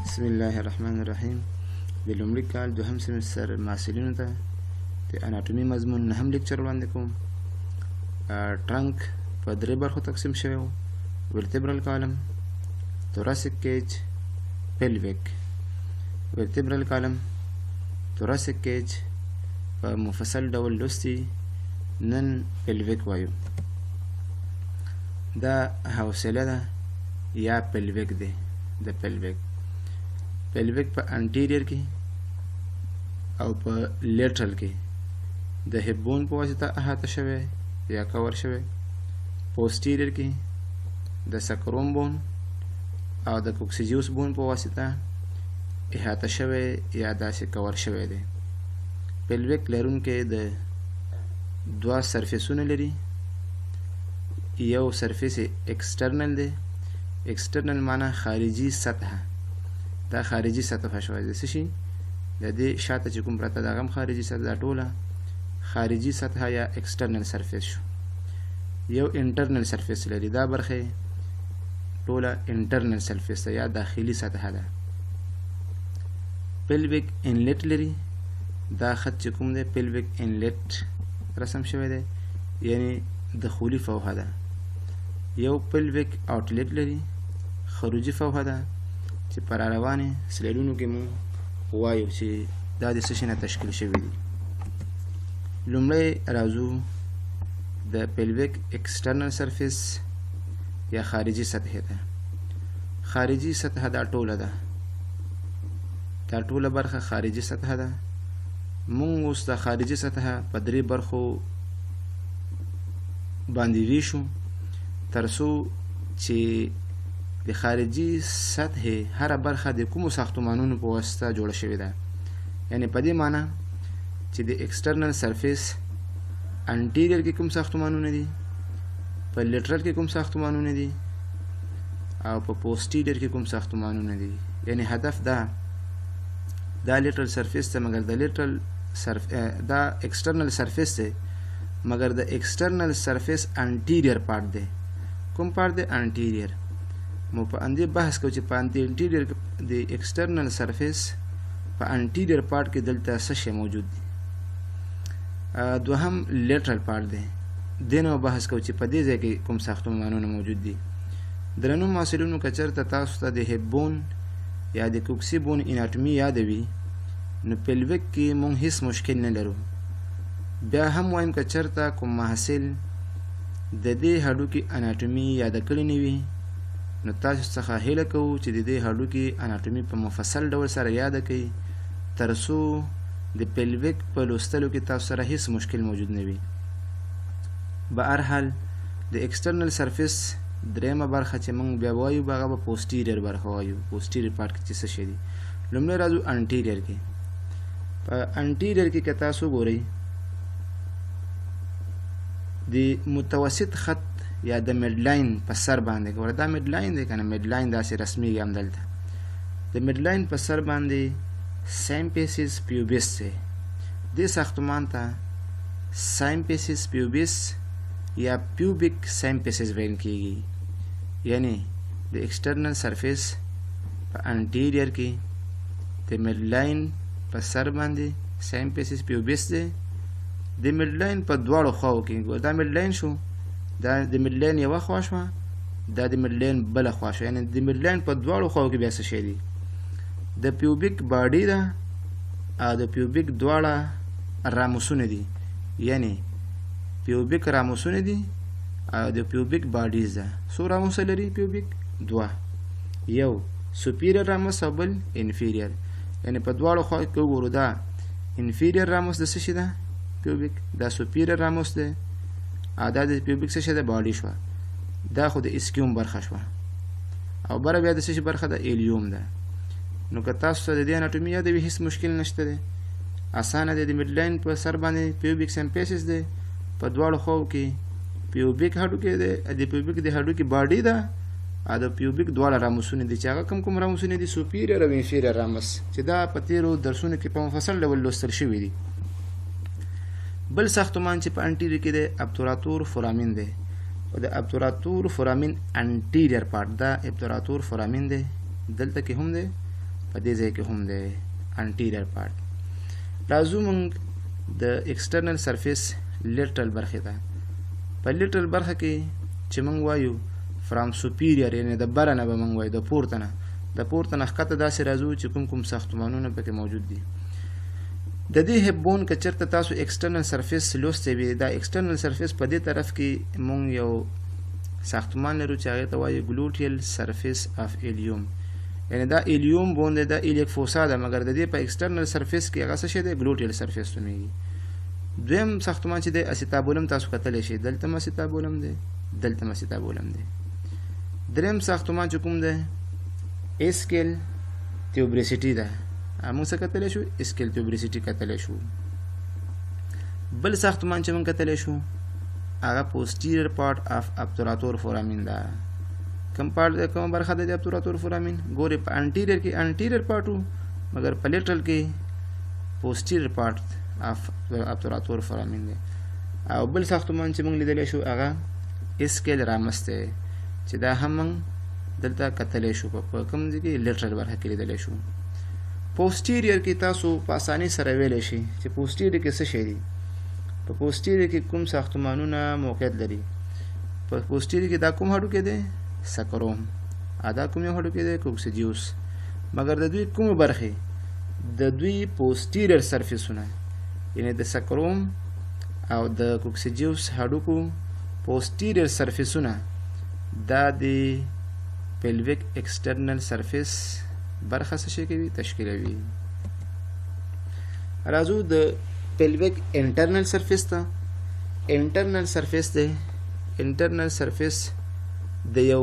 بسم الله الرحمن الرحیم. د لومړي کال دوهم سمستر محصلینو ته د اناټومي مضمون نهم لیکچر وړاندې کوم. ټرنک په درې برخو تقسیم شوی و: ورتبرل کالم، thoracic cage، pelvic. ورتبرل کالم، thoracic cage په مفصل ډول لوستي، نن pelvic وایو. دا حوصله ده یا pelvic دی. د pelvic په انټیریر کې او په لیټرل کې د هپ بون په واسطه احاطه شوی یا کور شوی، پوسټیریر کې د سکروم بون او د کوکسیجیوس بون په واسطه احاطه شوی یا داسې کور شوی دی. pelvic لرونکی د دوه سرفیسونه لري. یو سرفیس ایکسټرنل دی. ایکسټرنل معنی خارجي سطحه. دا خارجي سطحه شوی دی. څه شي د دې شاته چې کوم پرته دا هم خارجي سطحه، دا ټوله خارجي سطحه یا ایکسټرنل سرفیس شو. یو انټرنل سرفیس لري. دا برخه ټوله انټرنل سرفیس یا داخلي سطحه ده. pelvic inlet لري. دا خط چې کوم دی pelvic inlet رسم شوی دی، یعنی دخولي فوهه ده. یو pelvic outlet لري، خروجي فوهه ده چې پر روانې سلیډونو کې مو وایو چې دا د څه شي نه تشکیل شوي دي. لومړی راځو د pelvic external surface یا خارجي سطحې ته. خارجي سطحه دا ټوله ده، دا ټوله برخه خارجي سطحه ده. مونږ اوس د خارجي سطحه په درې برخو باندې ویشو تر څو چې د خارجي سطحې هره برخه د کومو ساختمانونو په واسطه جوړه شوې ده. یعنی په دې معنی چې د ایکسټرنل سرفیس انټیریر کې کوم ساختمانونه دي، په لیټرل کې کوم ساختمانونه دي او په پوسټیریر کې کوم ساختمانونه دي. یعنی هدف دا لیټرل سرفیس ته مګر د لیټرل دا ایکسټرنل سرفیس ته مګر د ایکسټرنل سرفیس انټیریر پارت دی. کوم پارت دی؟ انټیریر. مو په اندې بحث کوو چې په انټیریر د ایکسټرنل سرفیس په انټیریر پارت کې دلته څه شی موجود دي. دوهم لیټرل پارت دی. دې نو بحث کوو چې په دې ځای کې کوم ساختمانونه موجود دي. درنو محصلینو که چېرته تاسو ته د هپ بون یا د کوکسي بون اناټومي یاده وي، نو pelvic کې مونږ هیڅ مشکل نه لرو. بیا هم وایم که چېرته کوم محصل د دې هډوکي اناټومي یاده کړې نه وي، نو تاسو څخه هیله کوو چې د دې هډوکي اناټومي په مفصل ډول سره یاده کړئ تر څو د pelvic په لوستلو کې تاسو سره هیڅ مشکل موجود نه وي. بهرحال د ایکسټرنل سرفیس درېیمه برخه چې موږ بیا وایو هغه به پوسټیریر برخه وایو. پوسټیریر پارت کې چې څه شی دي. لومړی راځو انټیریر کې. په انټیریر کې که تاسو ګورئ د متوسط خط یا د میډ لاین په سر باندې، ګوره دا میډ لاین دی که نه، میډ لاین داسې رسمیږي همدلته. د میډ لاین په سر باندې سایمپیسیس پیوبیس دی. دې ساختمان ته سایمپیسیس پیوبیس یا پیوبیک سایمپیسیس ویل کېږي. یعنی د ایکسټرنل سرفیس په انټیریر کې د میډ لاین په سر باندې سایمپیسیس پیوبیس دی. د میډ لاین په دواړو خواو کې، دا میډ لاین شو، دا د میډ لاین یوه خوا شوه، دا د میډ لاین بله خوا شوه. یعنی د میډ لاین په دواړو خواو کې بیا څه شی دي؟ د پیوبیک باډي ده او د پیوبیک دواړه راموسونه دي. یعنی پیوبیک راموسونه دي او د پیوبیک باډیز ده. څو راموسه لري پیوبیک؟ دوه. یو سوپیریر راموس او بل انفیریر. یعنی په دواړو خواو کې وګورو، دا انفیریر راموس د څه شي ده؟ پیوبیک. دا سوپیریر راموس ده او دا د پیوبیک څه شی ده؟ باډي شوه. دا خو د اسکیوم برخه شوه او بره بیا د څه شي برخه ده؟ ایلیوم ده. نو که تاسو ته د دې اناټومي یاده وي هیڅ مشکل نشته دی، اسانه دی. د میډ لاین په سر باندې پیوبیک سایمپیسیس دی، په دواړو خواو کې پیوبیک هډوکی دی، د پیوبیک د هډوکي باډي ده او د پیوبیک دواړه راموسونه دي چې هغه کوم راموسونه دي؟ سوپیریر او انفیریر راموس، چې دا په تیرو درسونو کې په مفصل ډول لوستل شوي دي. بل ساختمان چې په انټیریر کې دی ابتوراتور فورامین دی. د ابتوراتور فورامین انټیریر پارت، دا ابتوراتور فورامین دی، دلته کې هم دی په دې ځای کې هم دی انټیریور پارت. راځو موږ د ایکسټرنل سرفیس لیټرل برخې ته. په لیټرل برخه کې چې موږ وایو فرام سوپیریور یعنی د بره نه به موږ وایو د پورته نه ښکته داسې راځو چې کوم ساختمانونه پکې موجود دي. د دې هپ بون که چېرته تاسو ایکسټرنل سرفیس لوستی وي، دا ایکسټرنل سرفیس په دې طرف کې موږ یو ساختمان لرو چې هغې ته وایو ګلوټیل سرفیس اف ایلیوم، یعنی دا ایلیوم بون دی، دا ایلیک فوسا ده، مګر د دې په ایکسټرنل سرفیس کې هغه څه شی دی ګلوټیل سرفیس نومیږي. دویم ساختمان چې دی اسیتابولم تاسو کتلی شئ، دلته هم اسیتابولم دی، دلته هم اسیتابولم دی. دریم ساختمان چې کوم دی اسکیل تیوبریسیټي ده، موږ څه کتلی شو اسکیل تیوبریسیټي کتلی شو. بل ساختمان چې موږ کتلی شو هغه پوسټیریور پارت اف ابتوراتور فورامین ده. کوم برخه ده د ابتوراتور فورامین؟ ګورې په انټیریور کې انټیریور پارت و، مګر په لیټرل کې پوسټیریور پارت اف ابتوراتور فورامین دی. او بل ساختمان چې موږ لیدلی شو هغه اسکیل رامس دی چې دا هم موږ دلته کتلی شو، په کوم ځای کې لیټرل برخه کې لیدلی شو. پوسټیریور کې تاسو په اسانۍ سره ویلی شئ چې پوسټیریور کې څه شی دي. په پوسټیریور کې کوم ساختمانونه موقعیت لري؟ په پوسټیریور کې دا کوم هډوکی دی؟ سکروم. دا کوم یو هډوکی دی؟ کوکسیډیوس. مګر د دوی کومې برخې؟ د دوی پوسټیریور سرفیسونه یعنی د سکروم او د کوکسیډیوس هډوکو پوسټیریور سرفیسونه دا د pelvic external surface برخه څه شي کوي؟ تشکیلوي. راځو د pelvic internal surface ته. internal surface دی، internal surface د یو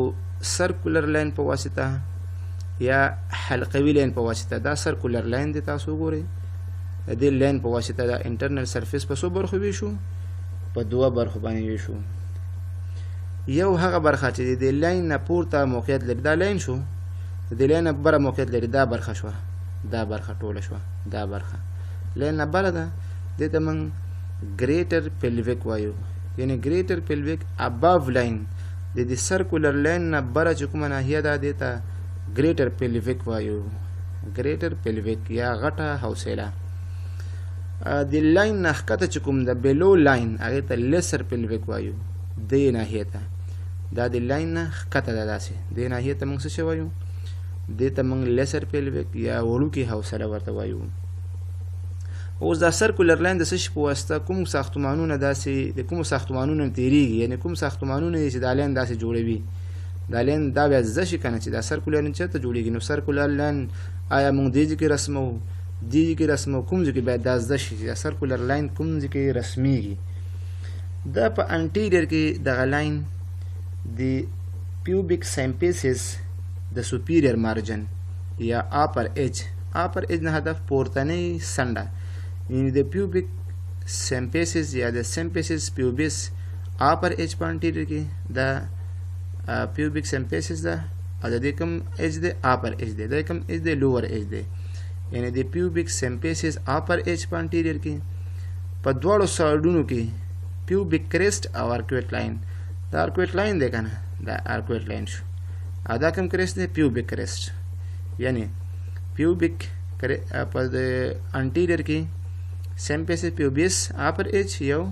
سرکولر لاین په واسطه یا حلقوي لاین په واسطه، دا سرکولر لاین دی تاسو وګورئ، د دې لاین په واسطه دا internal surface په څو برخو ویشو؟ په دوه برخو باندې ویشو. یو هغه برخه چې د لاین نه پورته موقعیت لري، دا لاین شو، د لاین نه بره موقعیت لري، دا برخه شوه، دا برخه ټوله شوه، دا برخه لاین نه بره ده، دې ته موږ ګریټر پیلویک وایو، یعنی ګریټر پیلویک اباو لاین د دې سرکولر لاین نه بره چې کومه ناحیه ده دې ته ګریټر پیلویک وایو، ګریټر پیلویک یا غټه حوصله. د لاین نه ښکته چې کوم ده بیلو لاین هغې ته لیسر پیلویک وایو، دې ناحیې ته، دا د لاین نه ښکته ده، داسې دې ناحیې ته موږ څه شی وایو؟ دې ته موږ لیسر پیلویک یا وړوکې حوصله ورته وایو. اوس دا سرکولر لاین د څه شي په واسطه کوم ساختمانونه داسې د کومو ساختمانونه تېرېږي، یعنی کوم ساختمانونه دي چې دا لاین داسې جوړوي، دا لاین دا بیا زده شي که نه چې دا سرکولر لاین چېرته جوړېږي. نو سرکولر لاین آیا موږ دې ځای کې رسمو، دې ځای کې رسمو، کوم ځای کې باید دا زده شي چې دا سرکولر لاین کوم ځای کې رسمیږي. دا په انټیریور کې دغه لاین د پیوبیک سیمپیسز د سوپیریور مارجن یا اپر ایج نه هدف پورتنۍ سنډه، یعنی د پیوبیک سیمپیسز یا د سیمپیسز پیوبیس اپر ایج په انټیریور کې دا پیوبیک سیمپیسز ده، او د دې کوم ایج دی؟ اپر ایج دی. د کوم ایج دی؟ لوور ایج دی. یعنی د پیوبیک سیمپیسز اپر ایج په انټیریور کې په دواړو سایډونو کې پیوبیک کریسټ او ارکویټ لاین، دا ارکویټ لاین دی که نه، دا ارکویټ لاین شو، او دا کوم کریسټ دی؟ پیوبیک کریسټ. یعنی پیوبیک په د انټیریور کې سیمپیسز پیوبیس اپر ایج یو،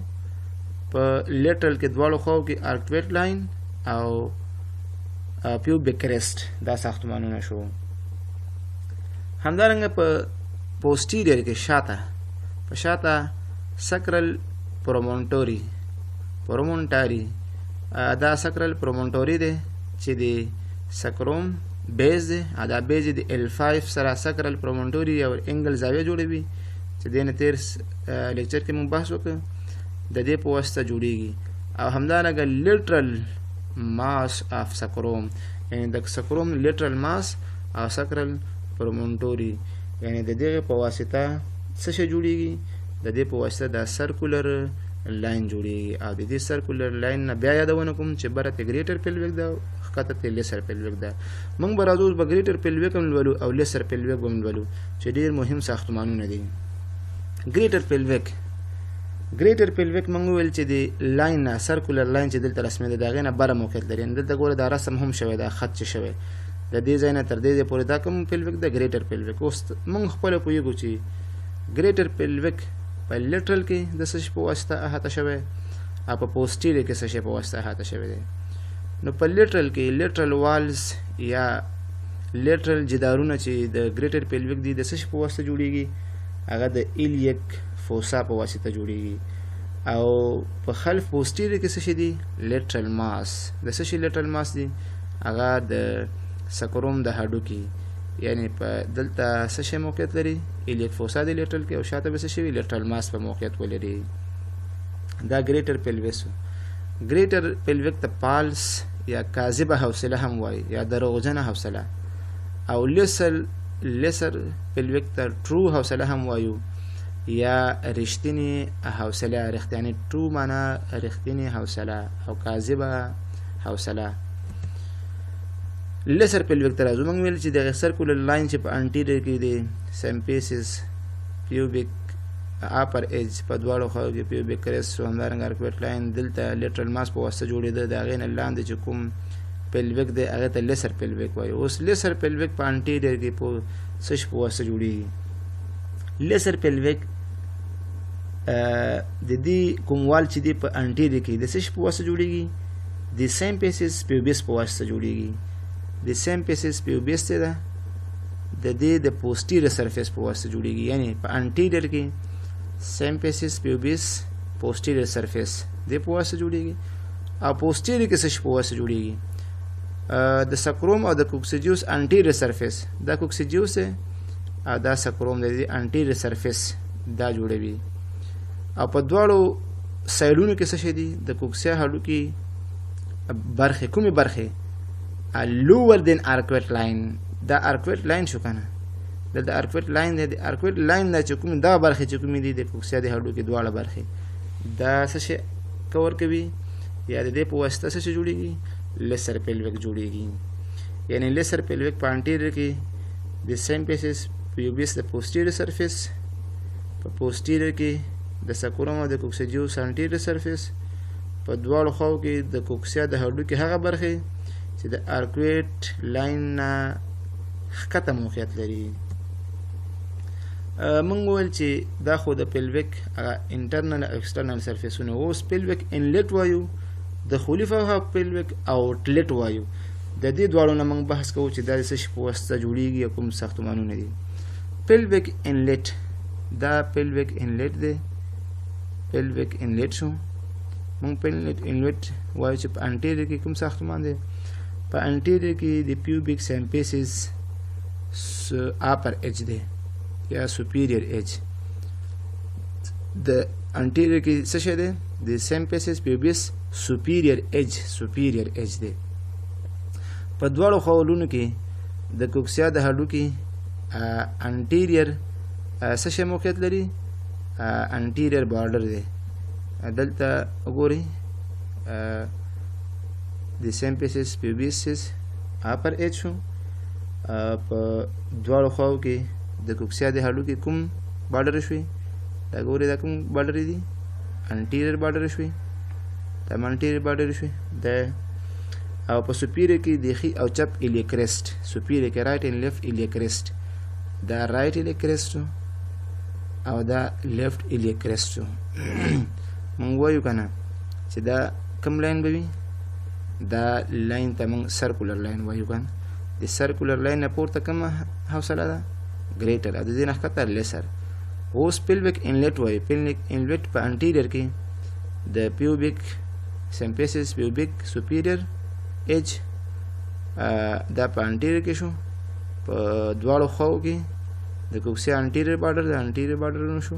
په لیټرل کې دواړو خواو کې ارکویټ لاین او پیوبیک کریسټ، دا ساختمانونه شو. همدارنګه په پوسټیریور کې شاته، په شاته سکرل پرومونټوري دا سکرل پرومونټوري دی چې د سکروم بیز دی، دا بیز د L5 سره سکرل پرومونټوري او انګل زاویه جوړوي چې دې نه تېر لیکچر کې موږ بحث وکړو، د دې په واسطه جوړیږي. او همدارنګه لیټرل ماس اف سکروم، یعنی د سکروم لیټرل ماس او سکرل پرومونټوري، یعنی د دې په واسطه څه شی جوړیږي؟ د دې په واسطه دا سرکولر لاین جوړیږي. او د دې سرکولر لاین نه بیا یادونه کوم چې بره ته ګریټر پیلویک ده، ښکته ته لیسر پیلویک ده. موږ به راځو به ګریټر پیلویک هم لولو او لیسر پیلویک به هم لولو چې ډېر مهم ساختمانونه دي. ګریټر پیلویک موږ وویل چې د لاین نه سرکولر لاین چې دلته رسمېده د هغې نه بره موقعیت لري. دلته ګوره دا رسم هم شوی، دا خط چې شوی د دې ځای نه تر دې ځای پورې دا کوم پیلویک د ګریټر پیلویک. اوس موږ خپله پوهېږو چې ګریټر پیلویک په لیټرل کې د څه شي په واسطه احاطه شوی او په پوسټیریور کې څه شي په واسطه احاطه شوی دی. نو په لیټرل کې لیټرل والز یا لیټرل جدارونه چې د ګریټر پیلویک دي د څه شي په واسطه جوړیږي؟ هغه د ایلیک فوسا په واسطه جوړیږي. او په خلف پوسټیریور کې څه شي دي؟ لیټرل ماس. د څه شي لیټرل ماس دي؟ هغه د سکروم د هډوکي، یعنی په دلته څه شی موقعیت لري؟ ایلیک فوسا د لیټرل کې، او شاته به څه شي وي؟ لیټرل ماس په موقعیت ولري. دا ګریټر پیلویس. ګریټر پیلویک ته پالس یا کاذبه حوصله هم وایي یا دروغجنه حوصله، او لیسر پیلویک ته ټرو حوصله هم وایو یا رښتینې حوصله. رښتینې ټرو معنا رښتینې حوصله او کاذبه حوصله. لیسر پیلویک ته راځو. موږ ویل چې دغه سرکولر لاین چې په انټیریور کې دی سمپیسس پیوبیک اپر ایج په دواړو خواو کې پیوبیک کریسټ او همدارنګه ارکویټ لاین دلته لیټرل ماس په واسطه جوړېده. د هغې نه لاندې چې کوم پیلویک دی هغې ته لیسر پیلویک وایي. اوس لیسر پیلویک په انټیریور کې په څه شي په واسطه جوړېږي؟ لیسر پیلویک د دې کوم وال چې دی په انټیریور کې د څه شي په واسطه جوړېږي؟ د سمپیسس پیوبیس په واسطه جوړېږي. د سمپیسس پیوبیس څه ده؟ د دې د پوسټیریور سرفیس په واسطه جوړېږي. یعنی په انټیریور کې سمپیسس پیوبیس پوسټیریور سرفیس دې په واسطه جوړېږي. او پوسټیریور کې څه شي په واسطه جوړېږي؟ د سکروم او د کوکسیډیوس انټیریور سرفیس. دا کوکسیډیوس او دا سکروم د دې انټیریور سرفیس دا جوړوي. او په دواړو سایډونو کې څه شي دي؟ د کوکسیا هډوکي برخې. کومې برخې؟ لوور دین ارکویټ لاین. دا ارکویټ لاین شو کنه، دا د ارکویټ لاین دی. د ارکویټ لاین دا چې کومې دا برخې چې کومې دي د کوکسیا د هډوکي دواړه برخې دا څه شي کور کوي یا د دې په واسطه څه شي جوړېږي؟ لیسر پیلویک جوړېږي. یعنی لیسر پیلویک په انټیریور کې د سمپیسس پیوبیس د پوسټیریور سرفیس، په پوسټیریور کې د سکروم او د کوکسیډیوس انټیریور سرفیس، په دواړو خواو کې د کوکسیا د هډوکي هغه برخې چې د ارکویټ لاین نه ښکته موقعیت لري. موږ وویل چې دا خو د پیلویک انټرنل او ایکسټرنل سرفیسونه. اوس پیلویک انلیټ وایو، دخولي فوهه پیلویک اوټلیټ وایو. د دې دواړو نه موږ بحث کوو چې دا د څه شي په واسطه جوړېږي او کوم ساختمانونه دي. پیلویک انلیټ، دا پیلویک انلیټ دی. پیلویک انلیټ شو. موږ پیلویک انلیټ وایو چې په انټیریور کې کوم ساختمان دی؟ په انټیریور کې د پیوبیک سمپیسس اپر ایج دی یا سپیریور ایج. د انټیریور کې څه شی دی؟ د سمپیسس پیوبیس سپیریور ایج دی. په دواړو خولونو کې د کوکسیا د هډوکي انټیریور څه شی موقعیت لري؟ انټیریور بارډر دی. دلته وګورئ د سمپیسس پیوبیس اپر ایج شو. په دواړو خواو کې د کوکسیا د هډوکي کوم بارډر شوي؟ دا ګورئ دا کوم بارډر دي؟ انټیریور بارډر شوي. دا انټیریور بارډر شوي. او په سپیریور کې د ښي او چپ ایلیک کریسټ. سپیریور کې رایټ اینډ لیفټ ایلیک کریسټ. دا رایټ ایلیک کریسټ او دا لیفټ ایلیک کریسټ. مونږ وایو کنه چې دا کوم لاین به وي؟ دا لاین ته مونږ سرکولر لاین وایو کنه. د سرکولر لاین نه پورته کومه حوصله ده؟ ګریټر. او د دې نه ښکته لیسر. اوس پیلویک انلیټ وایو. پیلویک انلیټ په انټیریور کې د پیوبیک سمپیسس پیوبیک سپیریور ایج دا په انټیریور کې شو. په دواړو خواو کې د کوکسیا انټیریور بارډر د انټیریور بارډرونو شو.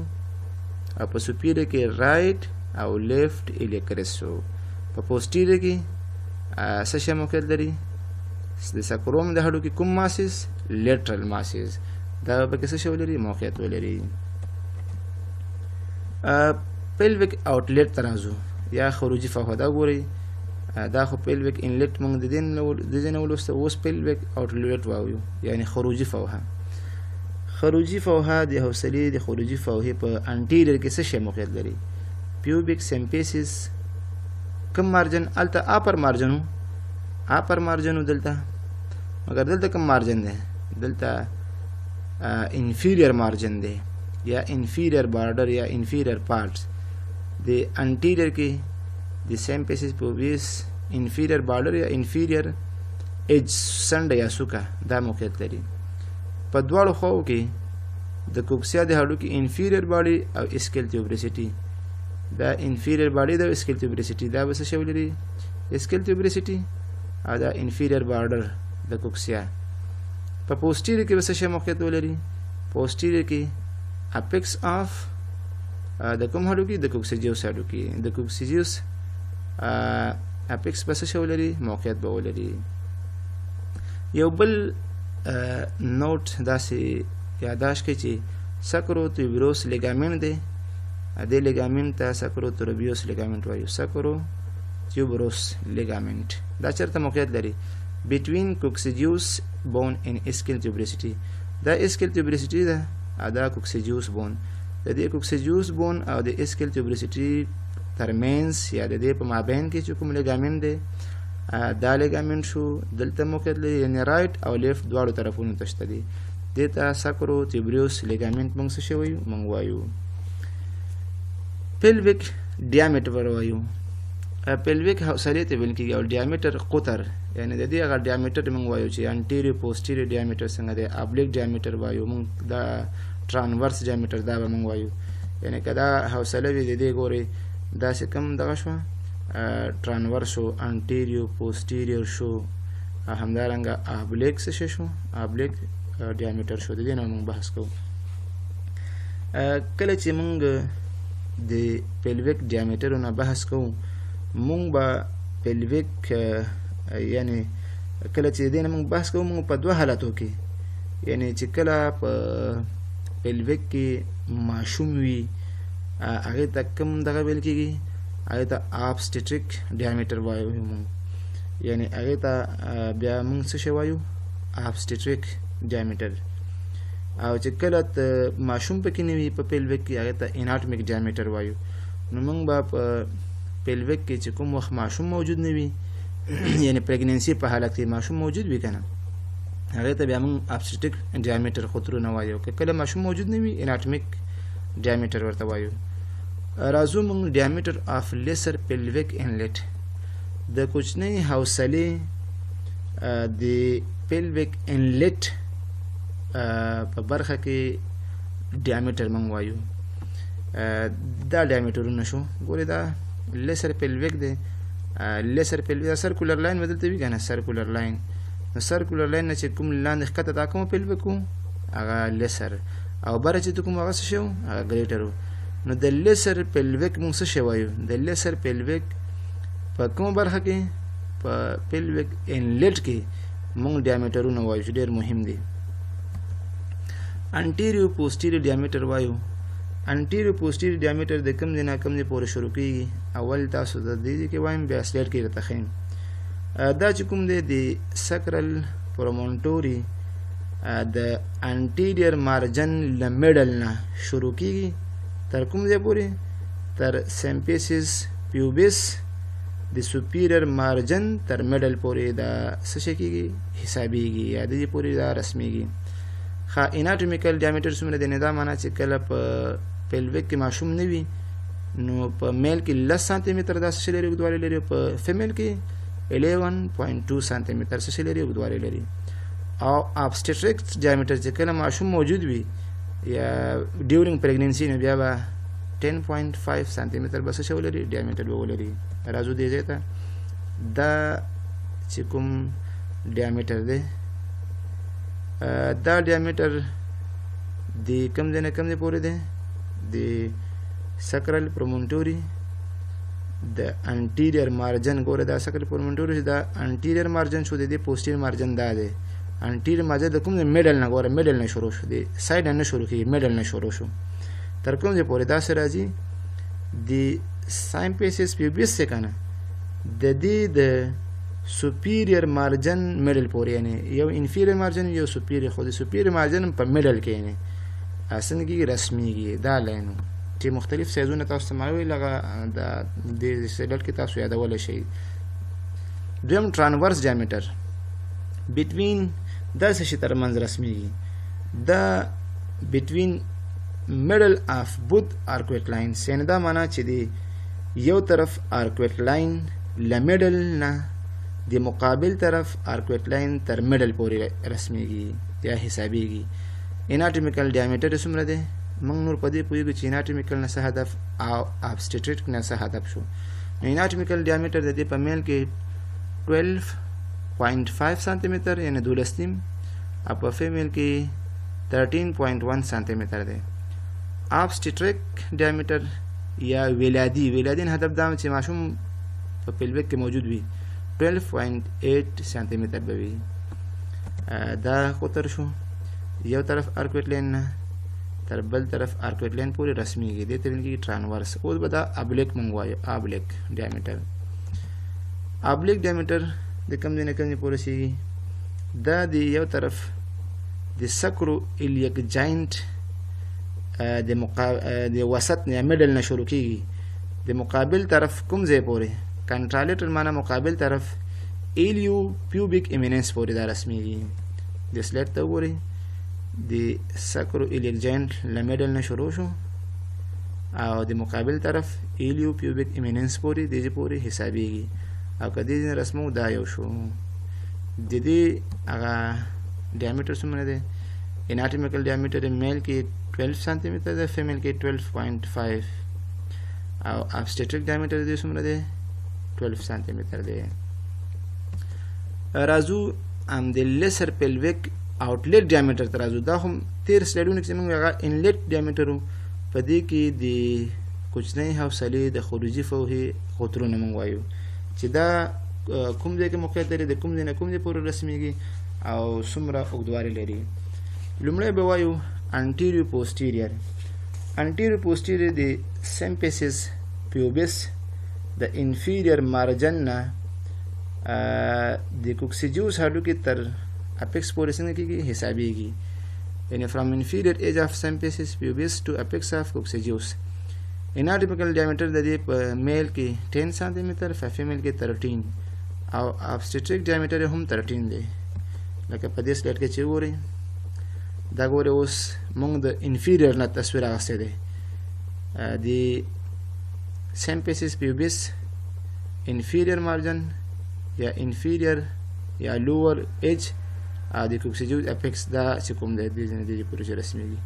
او په سپیریور کې رایټ او لیفټ ایلیک کریسټ شو. په پوسټیریور کې څه شی موقعیت لري؟ د سکروم د هډوکي کوم ماسز؟ لیټرل ماسز. دا پکې څه شی ولري؟ موقعیت ولري. پیلویک اوټلیټ ته راځو یا خروجي فوهه. دا ګورئ دا خو پیلویک انلیټ موږ د دې نه ولوسته. اوس پیلویک اوټلیټ وایو یعنی خروجي فوهه. خروجي فوهه د حوصلې د خروجي فوهې په انټیریور کې څه شی موقعیت لري؟ پیوبیک سمپیسس کوم مارجن؟ هلته اپر مارجن و. اپر مارجن و دلته. مګر دلته کوم مارجن دی؟ دلته انفیریئر مارجن دی یا انفیریئر بارډر یا انفیریئر پارټس. د انټیریئر کې د سیمپیسس پیوبیس انفیریئر بارډر یا انفیریئر ایج سنډ یا سوکا دا موقعیت لري. په دواړو خواو کې د کوکسیا د هډوکي انفیریئر باډي او اسکیل تیوبریسټي. دا انفیریئر باډي دا اسکیل تیوبریسټي دا به څه شی ولري؟ اسکیل تیوبریسټي او دا انفیریئر بارډر د کوکسیا. په پوسټیریئر کې به څه شی موقعیت ولري؟ پوسټیریئر کې اپیکس آف د کوم هډوکي؟ د کوکسیجیوس هډوکي. د کوکسیجیوس اپیکس به څه شی ولري؟ موقعیت به ولري. یو بل نوٹ داسې یاداشت کړئ چې سکروتیوبروس لیګامنټ دی. دې لیګامنټ ته سکروتیوبروس لیګامنټ وایو. سکروتیوبروس لیګامنټ دا چېرته موقعیت لري؟ بټوین کوکسیجیوس بون ان اسکیل تیوبریسټي. دا اسکیل تیوبریسټي ده او دا کوکسیجیوس بون. د دې کوکسیجیوس بون او د اسکیل تیوبریسټي ترمنځ یا د دې په مابین کې چې کوم لیګامنټ دی دا لیګامنټ شو دلته موقعیت لري، یعنې رایټ او لیفټ دواړو طرفونو ته شته دی. دې ته سکروتیوبروس لیګامنټ موږ څه شی وایو؟ موږ وایو پیلویک ډیامیټر وایو. پیلویک حوصلې ته ویل کېږي او ډیامیټر قطر، یعنې د دې هغه ډیامیټر موږ وایو چې انټیریو پوسټیریو ډیامیټر څنګه دی. ابلیک ډیامیټر وایو موږ، دا ټرانورس ډیامیټر دا به موږ وایو. یعنې که دا حوصله وي د دې ګورئ داسې کم دغه شوه ټرانورس شو، انټیریو پوسټیریو شو، همدارنګه ابلیک څه شی شو؟ ابلیک ډیامیټر شو. د دې نه موږ بحث کوو. کله چې موږ د پیلویک ډیامیټرونه بحث کوو موږ به پیلویک یعنې کله چې د دې نه موږ بحث کوو موږ په دوه حالتو کې، یعنې چې کله په پیلویک کې ماشوم وي هغې ته کوم دغه ویل کېږي؟ هغې ته آبسټیټریک ډیامیټر وایو موږ، یعنې هغې ته بیا موږ څه شی وایو؟ آبسټیټریک ډیامیټر. او چې کله ماشوم پکې نه وي په پیلویک کې هغې ته اناټمیک ډیامیټر وایو. نو موږ به په پیلویک کې چې کوم وخت ماشوم موجود نه وي یعنې پریګننسي په حالت کې ماشوم موجود وي که نه، هغې ته بیا موږ آبسټیټریک ډیامیټر خطرونه وایو. که کله ماشوم موجود نه وي اناټمیک ډیامیټر ورته وایو. راځو موږ ډیامیټر آف لیسر پیلویک انلیټ، د کوچنۍ حوصلې د پیلویک انلیټ په برخه کې ډیامیټر موږ وایو. دا ډیامیټرونه شو. ګورې دا لیسر پیلویک دی. لیسر پیلویک سرکولر لاین به دلته وي که نه؟ سرکولر لاین. نو سرکولر لاین نه چې کوم لاندې ښکته دا کومه پیلویک و؟ هغه لیسر. او بره چې کوم هغه څه شی و؟ هغه ګریټر و. نو د لیسر پیلویک موږ څه شی وایو؟ د لیسر پیلویک په کومه برخه کې؟ په پیلویک انلیټ کې موږ ډیامیټرونه وایو چې ډېر مهم دي. انټیریو پوسټیریو ډیامیټر وایو. انټیریو پوسټیریو ډیامیټر د کوم ځای نه کوم ځای پورې شروع کېږي؟ اول تاسو د دې کې وایم بیا سلیډ کې درته ښیم. دا چې کوم دی د سکرل پرومونټوري د انټیریئر مارجن له میډل نه شروع کېږي تر کوم ځای پورې؟ تر سیمپیسس پیوبیس د سوپیریئر مارجن تر میډل پورې دا څه شی کېږي؟ حسابېږي یا د دې پورې دا رسمیږي. ښه اناټومیکل ډیامیټر څومره دی؟ دا معنا چې کله په پیلویک کې ماشوم نه وي نو په میل کې 10 سانتي متر دا څه شی لري؟ اوږدوالی لري. په فیمیل کې 11.2 سانتي متر څه شی لري؟ اوږدوالی لري. او ابسټیټریک ډیامیټر چې کله ماشوم موجود وي یا ډیورینګ پریګننسي نو بیا به 10.5 سانتي متر به څه شی ولري؟ ډیامیټر به ولري. راځو دې ځای ته. دا چې کوم ډیامیټر دی دا ډیامیټر د کوم ځای نه کوم ځای پورې دی؟ د سکرل پرومونټوري د انټیریئر مارجن. ګوره دا سکرل پرومونټوري دا انټیریئر مارجن شو، د دې پوسټیریئر مارجن دا دی. انټیریئر مارجن د کوم ځای؟ میډل نه. ګوره میډل نه شروع شو، د سایډ نه شروع کېږي، میډل نه شروع شو. تر کوم ځای پورې؟ داسې راځي د سیمپیسس پیوبیس چې که نه د دې د سوپیریئر مارجن میډل پورې، یعنې یو انفیریئر مارجن یو سوپیریئر، خو د سوپیریئر مارجن په میډل کې یعنې څنګه کېږي؟ رسمیږي. دا لاین چې مختلف سایزونه تاسو ته ما ویل هغه د دې سلیډ کې تاسو یادولی شئ. دویم ټرانورس ډیامیټر. between دا څه شي ترمنځ رسمیږي دا between middle of both arcuate lines یعنی دا معنا چې دی یو طرف arcuate line له middle نه د مقابل طرف arcuate line تر middle پورې رسمیږي یا حسابيږي anatomical diameter څومره دی موږ نور په دې پوهیږو چې anatomical نه څه هدف او obstetric نه څه هدف شو anatomical diameter د دې په میل کې 12.5 سانتي متر یعنی 12 نیم او په فیمیل کې 13.1 سانتي متر دی obstetric diameter یا ولادي هدف دا چې ماشوم په pelvic کې موجود وي 12.8 سانتي متر به وي دا قطر شو یو طرف arcuate line نه تر بل طرف arcuate line پورې رسمیږي دې ته ویل کېږي transverse اوس به دا oblique موږ وایو oblique diameter د کوم ځای نه کوم ځای پورې رسیږي دا د یو طرف د sacroiliac joint د وسط نه middle نه شروع کېږي د مقابل طرف کوم ځای پورې contralateral معنا مقابل طرف iliopubic eminence پورې دا رسمیږي د سلیټ ته وګورئ د sacroiliac joint له middle نه شروع شو او د مقابل طرف iliopubic eminence پورې دې پورې حسابيږي او کدی رسمو دا یو شو د دې هغه diameter څومره دی anatomical diameter male کې 12 سانتي متر دی female کې 12.5 او obstetric diameter دې څومره دی 12 سانتي متر دی راځو ام د lesser pelvic outlet diameter ته راځو دا هم تیر سلایډونه کې موږ هغه inlet diameter په دې کې د کوچنۍ حوصلې د خروجي فوهې خطرونه موږ وایو چې دا کوم ځای کې موقعیت لري د کوم ځای نه کوم ځای پورې رسمیږي او څومره اوږدوالی لري لومړی به وایو anterior posterior د symphysis pubis د inferior margin نه د coccygeus هډوکي تر apex پورې څنګه کېږي حسابېږي یعنی from inferior edge of symphysis pubis to apex of coccygeus anatomical diameter د دې په میل کې 10 سانتي متر په فیمیل کې 13 او obstetric diameter هم 13 دی لکه په دې سلایډ کې چې وګورئ دا ګوره اوس موږ د inferior نه تصویر اخیستی دی د symphysis pubis inferior margin یا inferior یا lower edge او د coccygeus apex دا چې کوم دی دې پورې رسمیږي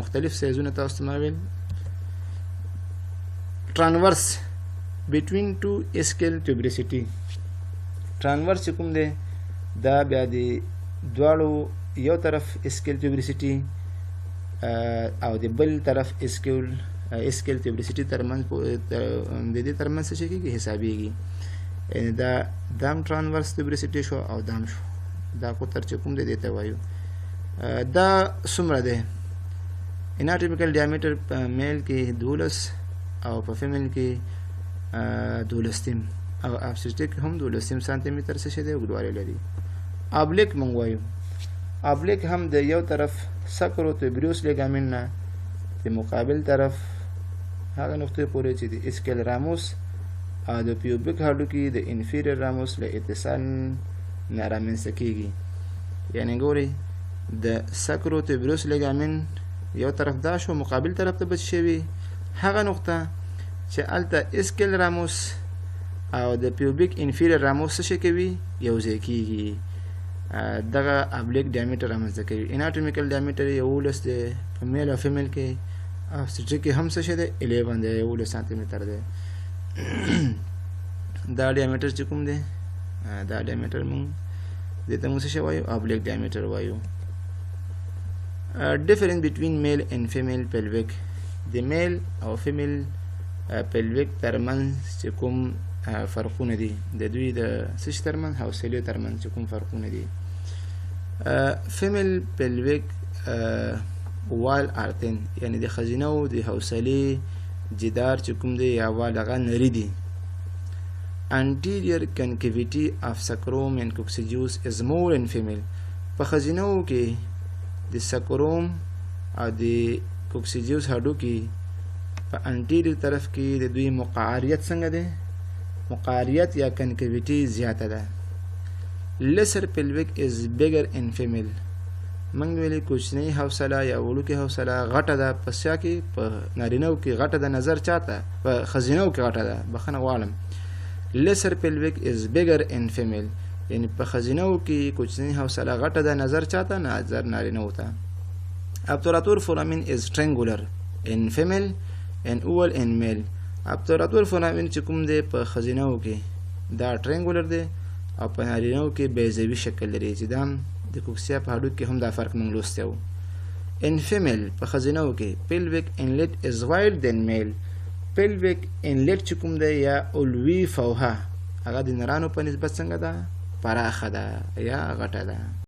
مختلف سایزونه تاسو ته ما ویل transverse between two ischial tuberosity transverse کوم دی دا بیا د دواړو یو طرف ischial tuberosity او د بل طرف ischial tuberosity ترمنځ د دې ترمنځ څه کېږي حسابېږي یعنی دا دام transverse tuberosity شو او دام شو دا قطر چې کوم دی دې ته وایو دا څومره دی anatomical diameter په میل کې 12 او په فیمیل کې 12 او obstetric هم 12 سانتي متر څه دی اوږدوالی لري oblique موږ وایو oblique هم د یو طرف sacrotuberous ligament نه د مقابل طرف هغه نقطې پورې چې د ischial ramus او د pubic هډوکي د inferior ramus له اتصال نه رامنځته کېږي یعنې ګورئ د sacrotuberous ligament یو طرف دا شو مقابل طرف ته به څه شوي هغه نقطه چې هلته اسکل راموس او د پیوبیک انفیریر راموس څه کوي یو ځای کېږي دغه ابلیک ډایمیټر رامنځته کوي اناټومیکل ډایمیټر 11 دی په میل او فیمیل کې obstetric کې هم څه دی 11 دی 11 سانتي متر دی دا ډایمیټر چې کوم دی دا ډایمیټر موږ دې ته موږ څه وایو ابلیک ډایمیټر وایو difference between male and female pelvic د میل او فیمیل pelvic ترمنځ چې کوم فرقونه دي د دوی د څه ترمنځ حوصلې ترمنځ چې کوم فرقونه دي فیمیل pelvic وال ارتن یعنی د خزینه او د حوصلې جدار چې کوم دی یا وال هغه نری دي anterior concavity of sacrum and coccygeus is more in female په خزینه کې د سکروم او د کوکسیجیوس هډوکي په انټیریور طرف کې د دوی مقعریت څنګه ده مقعریت یا کنکویټي زیاته ده lesser pelvic is bigger in female. موږ ویلي کوچنۍ حوصله یا وړوکې حوصله غټه ده په چا کې په نارینهو کې غټه ده نظر چاته په ښځینهو کې غټه ده بخښنه غواړم lesser pelvic is bigger in female یعنی په ښځینهو کې کوچنۍ حوصله غټه ده نظر چاته نظر نارینهو ته obturator foramen is triangular in female and oval in male obturator foramen چې کوم دی په ښځینهو کې دا triangular دی او په نارینهو کې بیضوي شکل لري چې دا د کوکسیا په هډوکو کې هم دا فرق موږ لوستی و in female په ښځینهو کې pelvic inlet is wide than male pelvic inlet چې کوم دی یا علوي فوهه هغه د نرانو په نسبت څنګه ده پراخه ده یا غټه ده